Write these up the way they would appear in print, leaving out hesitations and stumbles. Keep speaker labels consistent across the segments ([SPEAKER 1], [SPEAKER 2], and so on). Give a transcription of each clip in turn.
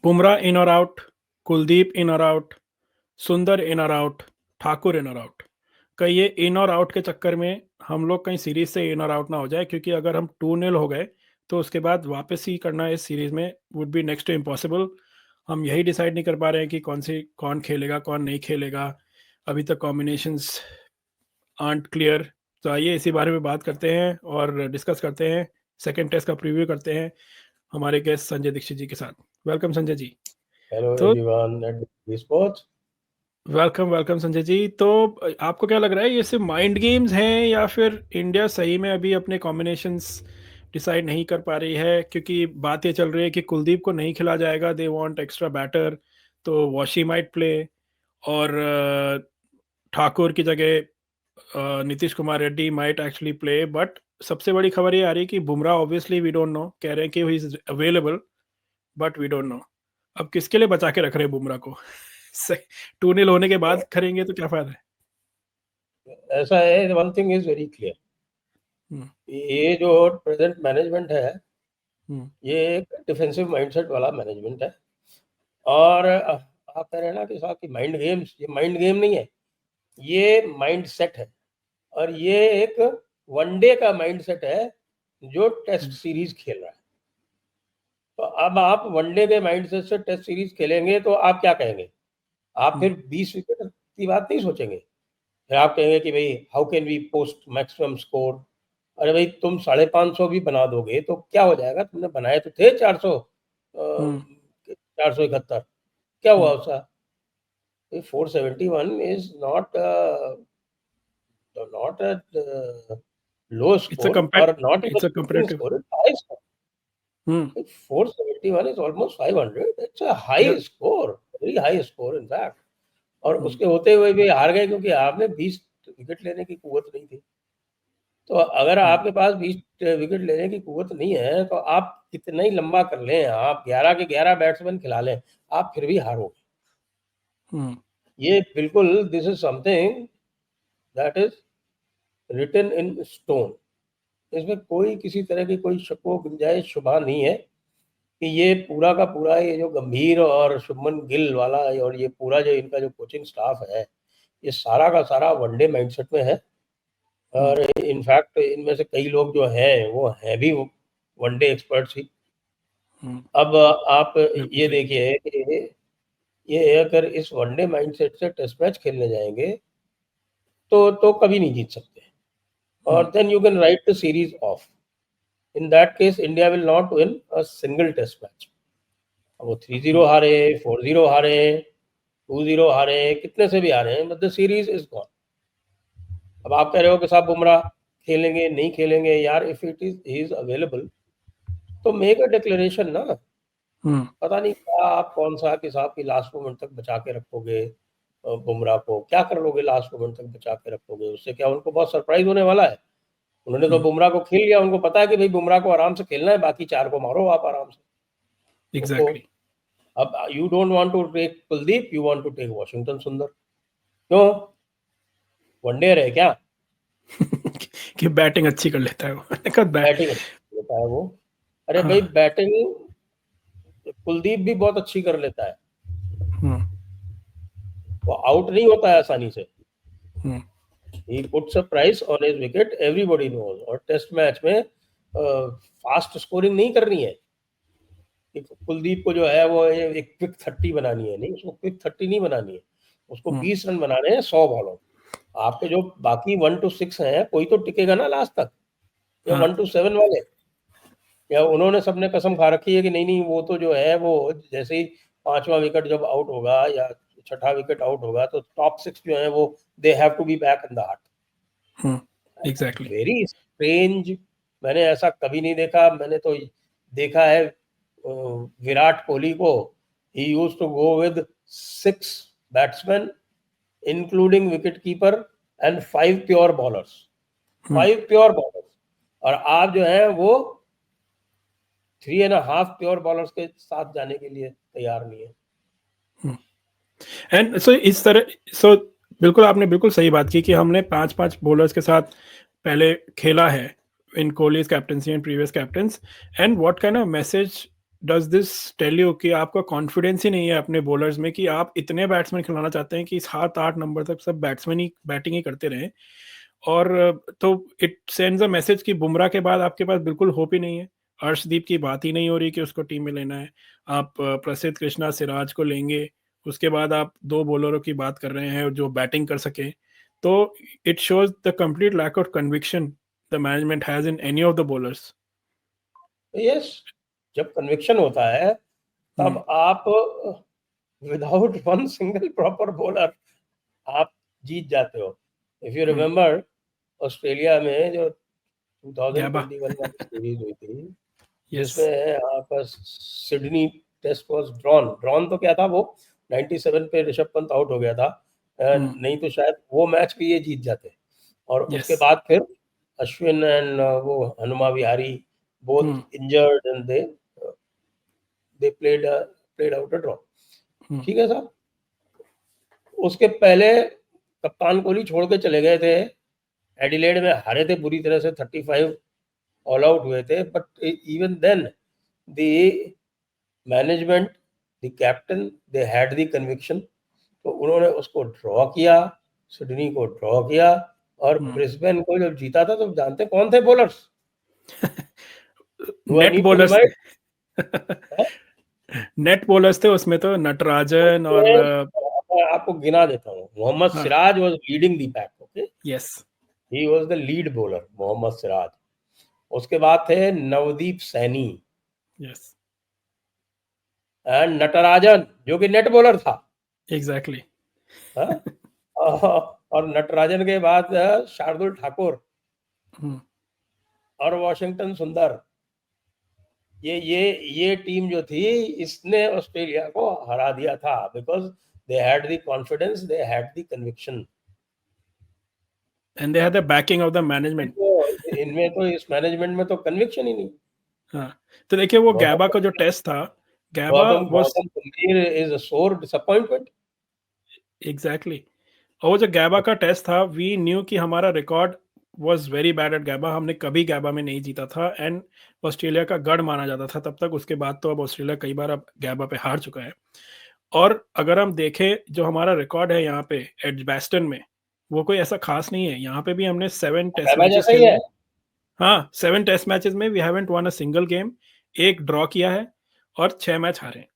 [SPEAKER 1] बुमराह इन और आउट, कुलदीप इन और आउट, सुंदर इन और आउट, ठाकुर इन और आउट। कहीं ये इन और आउट के चक्कर में हम लोग कहीं सीरीज से इन और आउट ना हो जाए, क्योंकि अगर हम 2-0 हो गए तो उसके बाद वापस ही करना इस सीरीज में would be next to impossible. हम यही डिसाइड नहीं कर पा रहे हैं कि कौन खेलेगा कौन नहीं खेलेगा। अभी तक कॉम्बिनेशंस आंट क्लियर। तो आइए इसी बारे में बात करते हैं और डिस्कस करते हैं, सेकेंड टेस्ट का प्रीव्यू करते हैं हमारे गेस्ट संजय दीक्षित जी के साथ। वेलकम संजय जी।
[SPEAKER 2] Hello
[SPEAKER 1] तो
[SPEAKER 2] everyone at the Sports.
[SPEAKER 1] Welcome welcome Sanjay ji. तो आपको क्या लग रहा है, ये सिर्फ माइंड गेम्स हैं या फिर इंडिया सही में अभी अपने कॉम्बिनेशंस डिसाइड नहीं कर पा रही है? क्योंकि बात ये चल रही है कि कुलदीप को नहीं खिला जाएगा, दे वांट एक्स्ट्रा बैटर, तो वॉशी माइट प्ले, और ठाकुर की जगह Nitish Kumar Reddy might actually play. But सबसे बड़ी खबर ये आ रही है कि Bumrah obviously we don't know, कह रहे हैं कि he is available but we don't know. अब किसके लिए बचा के रख रहे हैं बुमराह को? 2-0 होने के बाद करेंगे तो क्या फायदा है?
[SPEAKER 2] ऐसा है, one thing is very clear,
[SPEAKER 1] hmm,
[SPEAKER 2] ये जो प्रेजेंट मैनेजमेंट है
[SPEAKER 1] हम्म,
[SPEAKER 2] ये एक डिफेंसिव माइंडसेट वाला मैनेजमेंट है। और आप कह रहे हैं ना कि साहब की माइंड गेम्स, ये माइंड गेम नहीं है, ये माइंड सेट है। और ये एक वनडे का माइंड सेट है जो टेस्ट
[SPEAKER 1] हम्म,
[SPEAKER 2] सीरीज खेल रहा है। तो अब आप वनडे के माइंड सेट से टेस्ट सीरीज खेलेंगे तो आप क्या कहेंगे? आप
[SPEAKER 1] हम्म,
[SPEAKER 2] फिर 20 विकेट की बात नहीं सोचेंगे, फिर आप कहेंगे कि भाई how can we post maximum score. अरे भाई, तुम 550 भी बना दोगे तो क्या हो जाएगा? तुमने बनाए तो थे 400,
[SPEAKER 1] हम्म,
[SPEAKER 2] 471, क्या हुआ
[SPEAKER 1] हम्म।
[SPEAKER 2] उसका? 471 is not not low
[SPEAKER 1] it's a
[SPEAKER 2] score और
[SPEAKER 1] compete
[SPEAKER 2] not
[SPEAKER 1] it's a
[SPEAKER 2] even
[SPEAKER 1] comparative.
[SPEAKER 2] Score, high score.
[SPEAKER 1] Hmm.
[SPEAKER 2] 471 is almost 500. It's a
[SPEAKER 1] या
[SPEAKER 2] high score, very high score in fact. और
[SPEAKER 1] हम्म,
[SPEAKER 2] उसके होते हुए भी हार गए क्योंकि आपने 20 विकेट लेने की कुव्वत नहीं थी। तो अगर
[SPEAKER 1] हम्म,
[SPEAKER 2] आपके पास 20 विकेट लेने की कुव्वत नहीं है तो आप कितना ही लंबा कर लें, आप 11 के 11 बैट्समैन खिला लें, आप फिर भी हारोगे।
[SPEAKER 1] हम्म,
[SPEAKER 2] ये बिल्कुल, this is something that is written in stone. इसमें कोई किसी तरह की कोई शक व गुंजाइश शुबा नहीं है कि ये पूरा का पूरा, ये जो गंभीर और शुभमन गिल वाला और ये पूरा जो इनका जो कोचिंग स्टाफ है, ये सारा का सारा वनडे माइंडसेट में है।
[SPEAKER 1] हम्म,
[SPEAKER 2] और इनफैक्ट इनमें से कई लोग जो हैं वो हैं भी वनडे एक्सपर्ट्स ही।
[SPEAKER 1] हम्म।
[SPEAKER 2] अब आप
[SPEAKER 1] बिल्कुल
[SPEAKER 2] ये
[SPEAKER 1] सही।
[SPEAKER 2] देखिए कि ये अगर इस वनडे माइंडसेट से टेस्ट मैच खेलने जाएंगे तो कभी नहीं जीत सकते।
[SPEAKER 1] हम्म,
[SPEAKER 2] और then you can write the series off. In that case India will not win a single test match. वो 3-0
[SPEAKER 1] हम्म,
[SPEAKER 2] हारे, 4-0 हारे, 2-0 हारे, कितने से भी हारे हैं, but the series is gone. अब आप कह रहे हो कि साहब बुमराह खेलेंगे नहीं खेलेंगे, यार if it is he is available तो मेक अ डिक्लेरेशन ना।
[SPEAKER 1] हम्म,
[SPEAKER 2] पता नहीं क्या आप कौन सा कि साहब की लास्ट मोमेंट तक बचा के रखोगे, बुमराह को क्या कर लोगे? लास्ट मोमेंट तक बचा के रखोगे, उससे क्या उनको बहुत सरप्राइज होने वाला है? उन्होंने तो
[SPEAKER 1] हम्म।
[SPEAKER 2] बुमराह को खेल लिया, उनको पता है कि भाई बुमराह को आराम से खेलना है, बाकी 4 को मारो आप आराम से। तो
[SPEAKER 1] एग्जैक्टली।
[SPEAKER 2] अब you don't want to take Kuldeep, you want to take Washington Sundar. क्यों? वनडे है क्या?
[SPEAKER 1] कि बैटिंग अच्छी कर लेता है वो। मैंने कहा
[SPEAKER 2] बैटिंग लेता है वो। अरे भाई,
[SPEAKER 1] हाँ।
[SPEAKER 2] बैटिंग कुलदीप भी बहुत अच्छी कर लेता है,
[SPEAKER 1] हम्म,
[SPEAKER 2] वो आउट नहीं होता है आसानी से।
[SPEAKER 1] Hmm,
[SPEAKER 2] he puts a price on his wicket, everybody knows. और टेस्ट मैच में फास्ट स्कोरिंग नहीं करनी है कि कुलदीप को जो है वो एक क्विक 30 बनानी है, नहीं, उसको क्विक 30 नहीं बनानी है, उसको
[SPEAKER 1] हम्म,
[SPEAKER 2] 20 रन बनाने हैं 100 बॉलों। आपके जो बाकी 1 to 6 हैं, कोई तो टिकेगा ना लास्ट तक, या
[SPEAKER 1] हाँ।
[SPEAKER 2] 1 to 7 वाले? या उन्होंने सबने कसम खा रखी है कि नहीं नहीं, वो तो जो है वो जैसे ही 5वां विकेट जब आउट होगा या 6ठा विकेट आउट होगा तो टॉप 6 जो है वो they have to be back in the heart.
[SPEAKER 1] Hmm, exactly.
[SPEAKER 2] Very strange. मैंने ऐसा कभी नहीं देखा। मैंने तो देखा है विराट कोहली को, he use to go with 6 batsman including wicket keeper and 5 pure bowlers,
[SPEAKER 1] hmm,
[SPEAKER 2] 5 pure bowlers. और आप जो है वो 3.5 प्योर बॉलर्स के साथ जाने के लिए तैयार नहीं है।
[SPEAKER 1] हम्म। एंड सो इस तरह, सो बिल्कुल आपने बिल्कुल सही बात की कि हमने 5-5 बॉलर्स के साथ पहले खेला है in Kohli's captaincy and previous captains. And what kind of message does this tell you कि आपका कॉन्फिडेंस ही नहीं है अपने बॉलर्स में, कि आप इतने बैट्समैन खिलाना चाहते हैं कि 7-8 नंबर तक सब बैट्समैन ही बैटिंग ही करते रहें, और तो इट सेंड्स अ मैसेज कि बुमराह के बाद आपके पास बिल्कुल होप ही नहीं है। अर्शदीप की बात ही नहीं हो रही कि उसको टीम में लेना है। आप प्रसिद्ध कृष्णा, सिराज को लेंगे, उसके बाद आप 2 बॉलरों की बात कर रहे हैं जो बैटिंग कर सकें। तो it shows the complete lack of conviction the management has in any of the bowlers.
[SPEAKER 2] Yes, जब कन्विक्शन होता है
[SPEAKER 1] हुँ,
[SPEAKER 2] तब आप without one single proper bowler आप जीत जाते हो। If you
[SPEAKER 1] hmm,
[SPEAKER 2] remember, Australia में जो
[SPEAKER 1] गैबा।
[SPEAKER 2] 2021 वाली सीरीज हुई थी,
[SPEAKER 1] यस।
[SPEAKER 2] जिसमें आपका Sydney test was drawn. Drawn तो क्या था, वो 97 पे ऋषभ पंत आउट हो गया था।
[SPEAKER 1] हुँ,
[SPEAKER 2] नहीं तो शायद वो मैच भी ये जीत जाते। और
[SPEAKER 1] यस।
[SPEAKER 2] उसके बाद फिर अश्विन एंड वो Hanuma Vihari both
[SPEAKER 1] hmm,
[SPEAKER 2] injured and they played out a draw.
[SPEAKER 1] Hmm,
[SPEAKER 2] ठीक है साहब। उसके पहले कप्तान कोहली छोड़ के चले गए थे, एडिलेड में हारे थे बुरी तरह से, 35 ऑल आउट हुए थे, but even then the management, the captain, they had the conviction. तो उन्होंने उसको ड्रॉ किया, सिडनी को ड्रॉ किया, और
[SPEAKER 1] हुँ।
[SPEAKER 2] ब्रिस्बेन को जब जीता था तो जानते कौन थे bowlers? Do I
[SPEAKER 1] net
[SPEAKER 2] need to
[SPEAKER 1] bowlers थे।
[SPEAKER 2] रिमाइंड?
[SPEAKER 1] नेट बॉलर्स थे उसमें तो, नटराजन और
[SPEAKER 2] उसमें मैं आपको गिना देता हूँ। मोहम्मद
[SPEAKER 1] हाँ,
[SPEAKER 2] Siraj was leading the pack. Okay,
[SPEAKER 1] yes,
[SPEAKER 2] he was the lead bowler, Mohammed Siraj. उसके बाद थे नवदीप सैनी
[SPEAKER 1] यस,
[SPEAKER 2] एंड नटराजन, जो कि नेट बॉलर था।
[SPEAKER 1] एग्ज़ैक्टली।
[SPEAKER 2] हाँ? और नटराजन के बाद शार्दुल ठाकुर
[SPEAKER 1] हुँ,
[SPEAKER 2] और वॉशिंगटन सुंदर। ये टीम जो थी, इसने ऑस्ट्रेलिया को हरा दिया था, because they had the confidence, they had the conviction.
[SPEAKER 1] And they had the banking of the management.
[SPEAKER 2] इनमें तो, इस मैनेजमेंट में तो कन्विक्शन ही नहीं।
[SPEAKER 1] हाँ, तो देखिए वो गैबा
[SPEAKER 2] गौतम
[SPEAKER 1] का जो टेस्ट था, गैबा
[SPEAKER 2] गौतम
[SPEAKER 1] वाज़
[SPEAKER 2] गौतम गंभीर इज अ सोर डिसअपॉइंटमेंट।
[SPEAKER 1] एग्ज़ैक्टली। और वो जो गैबा का टेस्ट था, वी न्यू कि हमारा record was very bad at गैबा, हमने कभी गैबा में नहीं जीता था, एंड ऑस्ट्रेलिया का गढ़ माना जाता था तब तक। उसके बाद तो अब ऑस्ट्रेलिया कई बार अब गैबा पे हार चुका है। और अगर हम देखें जो हमारा रिकॉर्ड है यहाँ पे एडजबैस्टन में, वो कोई ऐसा खास नहीं है। यहाँ पे भी हमने 7 टेस्ट
[SPEAKER 2] गैबा
[SPEAKER 1] मैचेस
[SPEAKER 2] जैसा ही
[SPEAKER 1] खेले
[SPEAKER 2] है।
[SPEAKER 1] हैं। हाँ, 7 टेस्ट मैचेस में we haven't won a single game, 1 draw किया है और 6 मैच हारे हैं।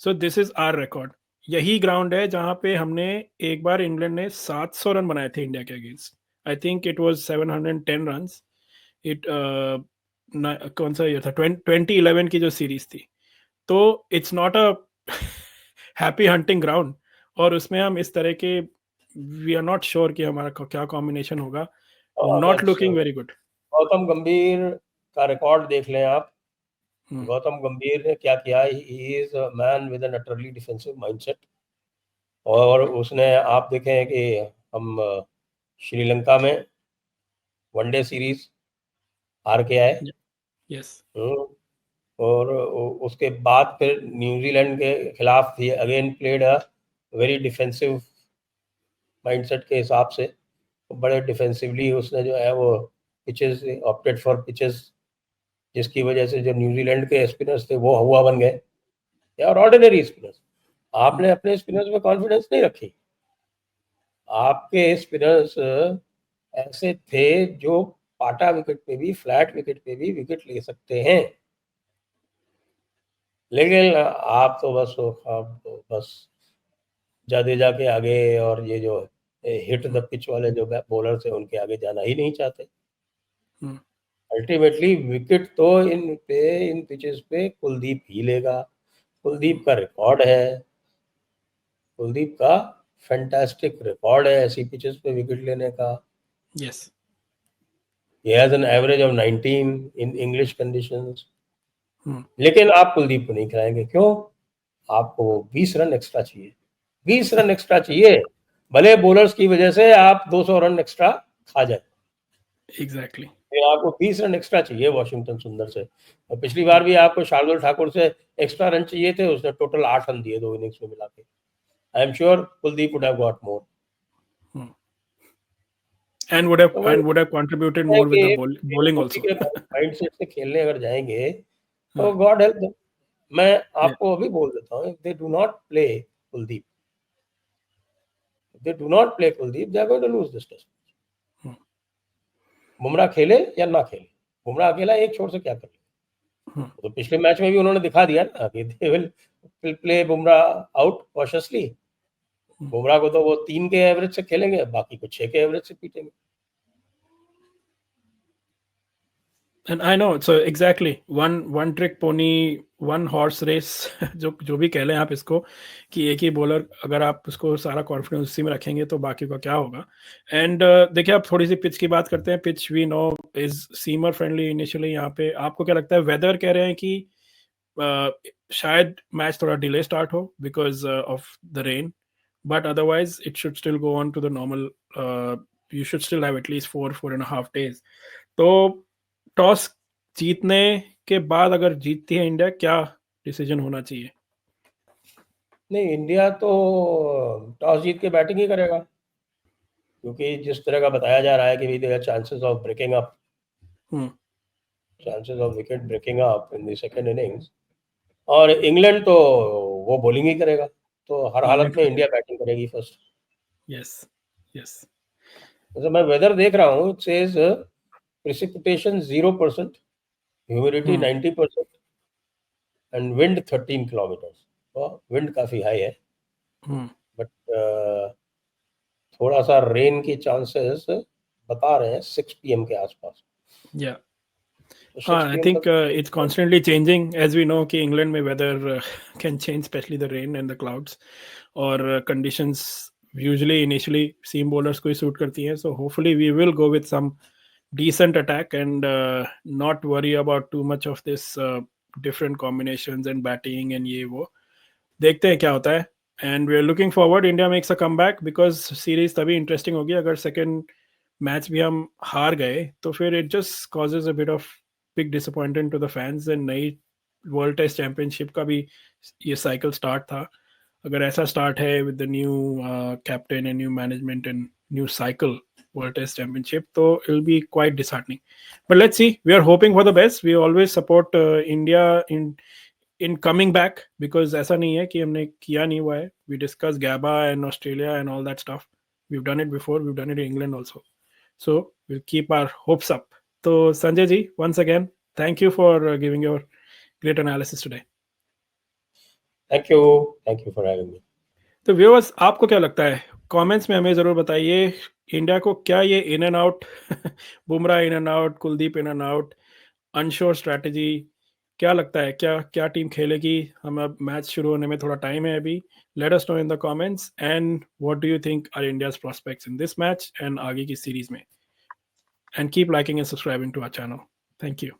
[SPEAKER 1] So this is our record. यही ग्राउंड है जहाँ पे हमने एक बार इंग्लैंड ने 700 रन बनाए थे इंडिया के against. I think it was 710 runs. It कौन सा ईयर था? 2011 की जो सीरीज़ थी। तो it's not a happy hunting ground, और उसमें हम इस तरह के, वी आर नॉट श्योर कि हमारा क्या कॉम्बिनेशन होगा। नॉट
[SPEAKER 2] बस
[SPEAKER 1] लुकिंग वेरी गुड।
[SPEAKER 2] गौतम गंभीर का रिकॉर्ड देख लें आप।
[SPEAKER 1] हम्म,
[SPEAKER 2] गौतम गंभीर ने क्या किया, he is a man with an utterly defensive mindset. और उसने, आप देखें कि हम श्रीलंका में वनडे सीरीज हार के आए।
[SPEAKER 1] यस,
[SPEAKER 2] हम्म, और उसके बाद फिर न्यूजीलैंड के खिलाफ he again played a very defensive mindset के हिसाब से। बड़े डिफेंसिवली उसने जो है वो पिचेस ऑप्टेड फॉर पिचेस, जिसकी वजह से जो न्यूजीलैंड के स्पिनर्स थे वो हवा बन गए, या और ऑर्डिनरी स्पिनर्स। आपने अपने स्पिनर्स में कॉन्फिडेंस नहीं रखी। आपके स्पिनर्स ऐसे थे जो पाटा विकेट पे भी, फ्लैट विकेट पे भी विकेट ले सकते हैं। लेकिन आप तो बस, आप तो बस जडेजा के आगे और ये जो हिट द पिच वाले जो बॉलर थे उनके आगे जाना ही नहीं चाहते। अल्टीमेटली विकेट तो इन पिचेस पे कुलदीप ही लेगा। कुलदीप का रिकॉर्ड है, कुलदीप का फैंटास्टिक रिकॉर्ड है ऐसी पिचेस पे विकेट लेने का।
[SPEAKER 1] Yes.
[SPEAKER 2] He has an average of 19 in English conditions. लेकिन आप कुलदीप को नहीं खिलाएंगे, क्यों? आपको 20 रन एक्स्ट्रा चाहिए, 20 रन एक्स्ट्रा चाहिए। भले बॉलर्स की वजह से आप 200 रन एक्स्ट्रा खा जाए,
[SPEAKER 1] एग्जैक्टली।
[SPEAKER 2] लेकिन आपको 20 रन एक्स्ट्रा चाहिए वॉशिंगटन सुंदर से। और पिछली बार भी आपको शार्दुल ठाकुर से एक्स्ट्रा रन चाहिए थे, उसने टोटल 8 रन दिए 2 इनिंग्स में मिला के। I am sure Kuldeep would have got more. तो वही
[SPEAKER 1] एंड वुड हैव कंट्रीब्यूटेड
[SPEAKER 2] है
[SPEAKER 1] मोर विद द
[SPEAKER 2] कि
[SPEAKER 1] बॉलिंग
[SPEAKER 2] उसी
[SPEAKER 1] आल्सो।
[SPEAKER 2] के माइंडसेट से खेलने अगर जाएंगे तो
[SPEAKER 1] हाँ,
[SPEAKER 2] गॉड हेल्प देम। मैं
[SPEAKER 1] Yeah.
[SPEAKER 2] आपको अभी बोल देता हूँ, they do not play Kuldeep, they do not play Kuldeep, they are going to lose this test.
[SPEAKER 1] Hmm.
[SPEAKER 2] Bumrah खेले या ना खेले, बुमराह अकेला एक छोर से क्या कर ले।
[SPEAKER 1] Hmm.
[SPEAKER 2] तो पिछले मैच में भी उन्होंने दिखा दिया ना कि they will play Bumrah out cautiously. Bumrah को तो वो 3 के एवरेज से खेलेंगे, बाकी को 6 के एवरेज से पीटेंगे।
[SPEAKER 1] And I know, so exactly one trick pony, one horse race जो भी कह लें आप इसको, कि एक ही बॉलर अगर आप उसको सारा कॉन्फिडेंस उसी में रखेंगे तो बाकी का क्या होगा। एंड देखिए, आप थोड़ी सी पिच की बात करते हैं। Pitch we know is seamer friendly initially. यहाँ पे आपको क्या लगता है? वेदर कह रहे हैं कि शायद मैच थोड़ा डिले स्टार्ट हो because of the rain, but otherwise it should still go on to the normal. You should still have at least 4.5 days। तो टॉस जीतने के बाद अगर जीतती है इंडिया, क्या डिसीजन होना चाहिए?
[SPEAKER 2] नहीं, इंडिया तो टॉस जीत के बैटिंग ही करेगा, क्योंकि जिस तरह का बताया जा रहा है कि भाई there are chances of breaking up, chances of wicket breaking up in the second innings, और इंग्लैंड तो वो बॉलिंग ही करेगा, तो हर हालत
[SPEAKER 1] इंग्लैंड
[SPEAKER 2] में
[SPEAKER 1] का,
[SPEAKER 2] इंडिया बैटिंग करेगी फर्स्ट।
[SPEAKER 1] Yes yes.
[SPEAKER 2] जैसे मैं वेदर देख रहा हूँ, it says precipitation 0%, humidity 90% and wind 13 kilometres. तो विंड काफ़ी हाई है, बट थोड़ा सा रेन की चांसेस बता रहे हैं 6 PM के आसपास।
[SPEAKER 1] या
[SPEAKER 2] तो 6
[SPEAKER 1] हाँ, आई
[SPEAKER 2] PM
[SPEAKER 1] थिंक
[SPEAKER 2] तक
[SPEAKER 1] it's constantly changing as we know कि इंग्लैंड में weather can change, especially the rain and the clouds, और conditions usually initially seam bowlers को ही सूट करती हैं। So hopefully we will go with some decent attack and not worry about too much of this different combinations and batting and ये वो। देखते हैं क्या होता है। And we are looking forward, India makes a comeback, because series तभी interesting होगी अगर सेकंड मैच भी हम हार गए तो फिर it just causes a bit of big disappointment to the fans. And नई वर्ल्ड टेस्ट चैंपियनशिप का भी ये साइकिल स्टार्ट था। अगर ऐसा स्टार्ट है with the new captain and new management and new cycle World Test Championship, so it'll be quite disheartening. But let's see. We are hoping for the best. We always support India in coming back, because ऐसा नहीं है कि हमने किया नहीं हुआ है. We discussed GABA and Australia and all that stuff. We've done it before. We've done it in England also. So we'll keep our hopes up. So Sanjay ji, once again, thank you for giving your great analysis today.
[SPEAKER 2] Thank you for having me.
[SPEAKER 1] तो viewers, आपको क्या लगता है? Comments में हमें ज़रूर बताइए। India को क्या ये in and out Bumrah in and out, Kuldeep in and out, unsure strategy, क्या लगता है? क्या क्या टीम खेलेगी? हम अब मैच शुरू होने में थोड़ा टाइम है अभी। Let us know in the comments, and what do you think are India's prospects in this match and आगे की सीरीज में। And keep liking and subscribing to our channel. Thank you.